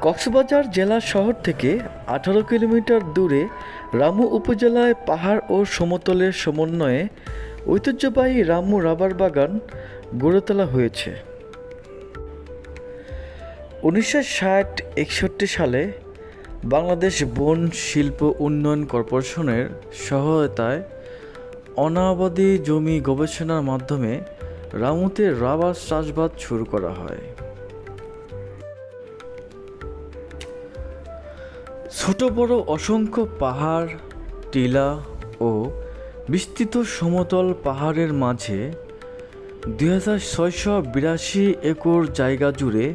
কক্সবাজার জেলা শহর থেকে ১৮ কিলোমিটার দূরে রামু উপজেলায় পাহাড় ও সমতলের সমন্বয়ে ঐতিহ্যবাহী রামু রাবার বাগান গড়ে তোলা হয়েছে। ১৯৬০-৬১ সালে বাংলাদেশ বন শিল্প উন্নয়ন কর্পোরেশনের সহায়তায় অনাবাদি জমি গবেষণার মাধ্যমে রামুতে রাবার চাষাবাদ শুরু করা হয়। ছোট বড় অসংখ্য পাহাড়, টিলা ও বিস্তৃত সমতল পাহাড়ের মাঝে ২৬৮২ একর জায়গা জুড়ে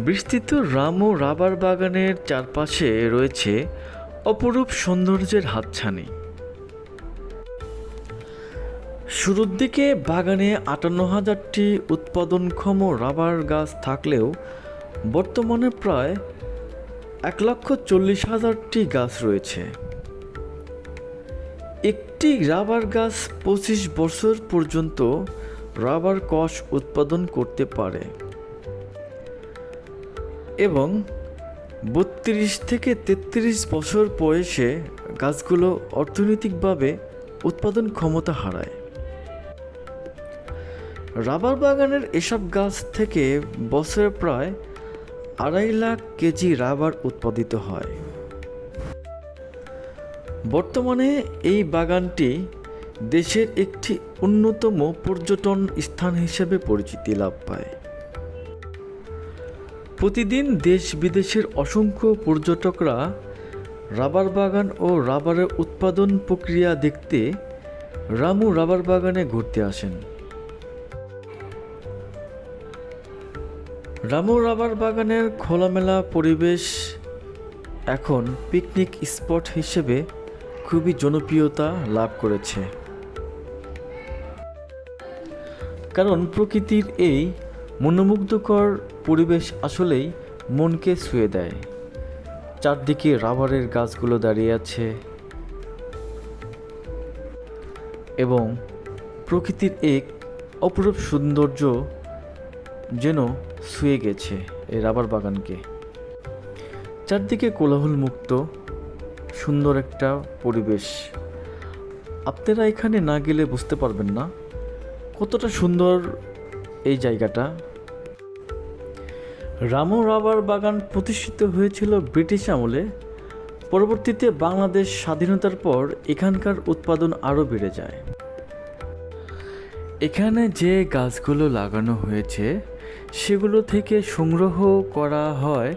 বিস্তৃত রামু রাবার বাগানের চারপাশে রয়েছে অপরূপ সৌন্দর্যের হাতছানি। শুরুর দিকে বাগানে ৫৮,০০০টি উৎপাদনক্ষম রাবার গাছ থাকলেও বর্তমানে প্রায় ১,৪০,০০০টি গাছ রয়েছে। একটি রাবার গাছ ২৫ বছর পর্যন্ত রাবার কষ উৎপাদন করতে পারে এবং ৩২ থেকে ৩৩ বছর বয়সে গাছগুলো অর্থনৈতিকভাবে উৎপাদন ক্ষমতা হারায়। রাবার বাগানের এসব গাছ থেকে বছরে প্রায় ২.৫ লাখ কেজি রাবার উৎপাদিত হয়। বর্তমানে এই বাগানটি দেশের একটি অন্যতম পর্যটন স্থান হিসেবে পরিচিতি লাভ পায়। প্রতিদিন দেশ বিদেশের অসংখ্য পর্যটকরা রাবার বাগান ও রাবারের উৎপাদন প্রক্রিয়া দেখতে রামু রাবার বাগানে ঘুরতে আসেন। রামু রাবার বাগানের খোলামেলা পরিবেশ এখন পিকনিক স্পট হিসেবে খুবই জনপ্রিয়তা লাভ করেছে, কারণ প্রকৃতির এই মনোমুগ্ধকর পরিবেশ আসলেই মনকে ছুঁয়ে দেয়। চারদিকে রাবারের গাছগুলো দাঁড়িয়ে আছে এবং প্রকৃতির এক অপরূপ সৌন্দর্য যেন ছুঁয়ে গেছে এই রাবার বাগানকে। চারদিকে কোলাহল মুক্ত সুন্দর একটা পরিবেশ। আপনারা এখানে না গেলে বুঝতে পারবেন না কতটা সুন্দর এই জায়গাটা। রামু রাবার বাগান প্রতিষ্ঠিত হয়েছিল ব্রিটিশ আমলে। পরবর্তীতে বাংলাদেশ স্বাধীনতার পর এখানকার উৎপাদন আরও বেড়ে যায়। এখানে যে গাছগুলো লাগানো হয়েছে সেগুলো থেকে সংগ্রহ করা হয়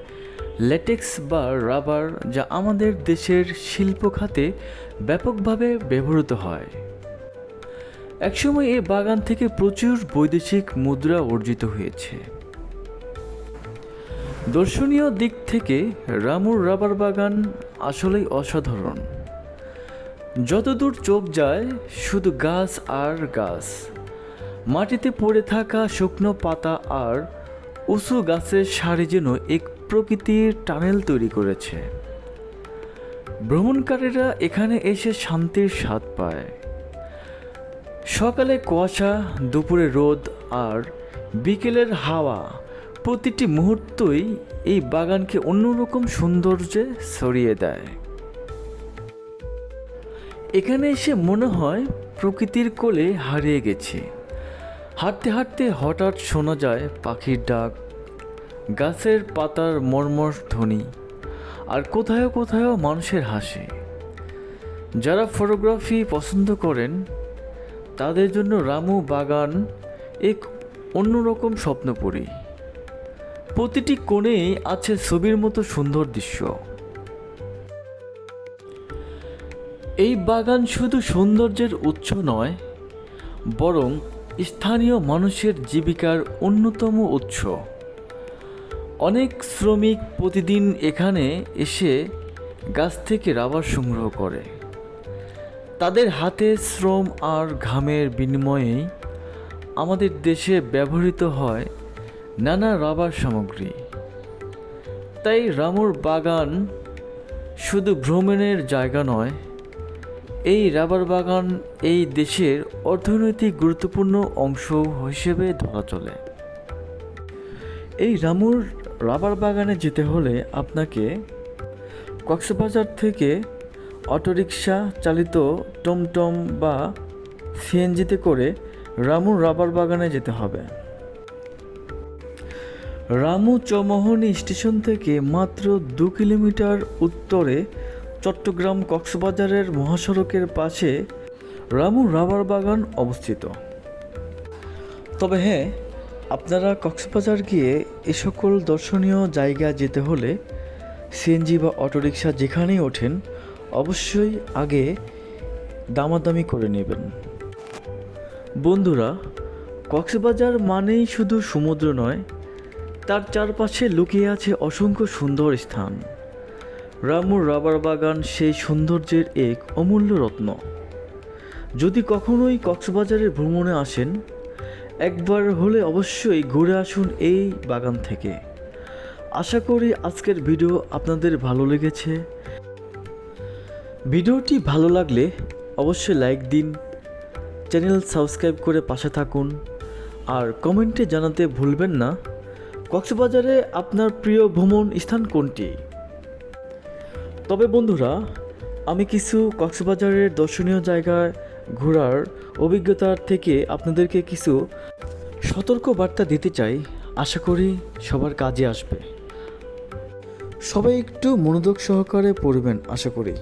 ল্যাটেক্স বা রাবার, যা আমাদের দেশের শিল্প খাতে ব্যাপকভাবে ব্যবহৃত হয়। একসময় এই বাগান থেকে প্রচুর বৈদেশিক মুদ্রা অর্জিত হয়েছে। দর্শনীয় দিক থেকে রামুর রাবার বাগান আসলেই অসাধারণ। যতদূর চোখ যায় শুধু গাছ আর গাছ, মাটিতে পড়ে থাকা শুকনো পাতা আর উঁচু গাছের সারি যেন এক প্রকৃতির টানেল তৈরি করেছে। ভ্রমণকারীরা এখানে এসে শান্তির স্বাদ পায়। সকালে কুয়াশা, দুপুরে রোদ আর বিকেলের হাওয়া, প্রতিটি মুহূর্তই এই বাগানকে অন্যরকম সৌন্দর্যে ছড়িয়ে দেয়। এখানে এসে মনে হয় প্রকৃতির কোলে হারিয়ে গেছি। হাঁটতে হাঁটতে হঠাৎ শোনা যায় পাখির ডাক, গাছের পাতার মর্মর ধ্বনি, আর কোথাও কোথাও মানুষের হাসি। যারা ফটোগ্রাফি পছন্দ করেন তাদের জন্য রামু বাগান এক অন্যরকম স্বপ্নপুরী। প্রতিটি কোণেই আছে ছবির মতো সুন্দর দৃশ্য। এই বাগান শুধু সৌন্দর্যের উৎস নয়, বরং স্থানীয় মানুষের জীবিকার অন্যতম উৎস। অনেক শ্রমিক প্রতিদিন এখানে এসে গাছ থেকে রাবার সংগ্রহ করে। তাদের হাতের শ্রম আর ঘামের বিনিময়েই আমাদের দেশে ব্যবহৃত হয় নানা রাবার সামগ্রী। তাই রামুর বাগান শুধু ভ্রমণের জায়গা নয়, এই রাবার বাগান এই দেশের অর্থনৈতিক গুরুত্বপূর্ণ অংশ হিসেবে ধরা চলে। এই রামুর রাবার বাগানে যেতে হলে আপনাকে কক্সবাজার থেকে অটোরিকশা চালিত টমটম বা সিএনজিতে করে রামু রাবার বাগানে যেতে হবে। রামু চৌমোহনী স্টেশন থেকে মাত্র 2 কিলোমিটার উত্তরে চট্টগ্রাম কক্সবাজারের মহাসড়কের পাশে রামু রাবার বাগান অবস্থিত। তবে হ্যাঁ, আপনারা কক্সবাজার গিয়ে এ সকল দর্শনীয় জায়গা যেতে হলে সিএনজি বা অটোরিকশা যেখানেই ওঠেন অবশ্যই আগে দামাদামি করে নেবেন। বন্ধুরা, কক্সবাজার মানেই শুধু সমুদ্র নয়, তার চারপাশে লুকিয়ে আছে অসংখ্য সুন্দর স্থান। রামুর রাবার বাগান সেই সৌন্দর্যের এক অমূল্য রত্ন। যদি কখনোই কক্সবাজারে ভ্রমণে আসেন, একবার হলে অবশ্যই ঘুরে আসুন এই বাগান থেকে। আশা করি আজকের ভিডিও আপনাদের ভালো লেগেছে। ভিডিওটি ভালো লাগলে অবশ্যই লাইক দিন, চ্যানেল সাবস্ক্রাইব করে পাশে থাকুন, আর কমেন্টে জানাতে ভুলবেন না কক্সবাজারে আপনার প্রিয় ভ্রমণ স্থান কোনটি। তবে বন্ধুরা, আমি কিছু কক্সবাজারের দর্শনীয় জায়গায় ঘোরার অভিজ্ঞতার থেকে আপনাদেরকে কিছু সতর্ক বার্তা দিতে চাই। আশা করি সবার কাজে আসবে। সবাই একটু মনোযোগ সহকারে পড়বেন আশা করি।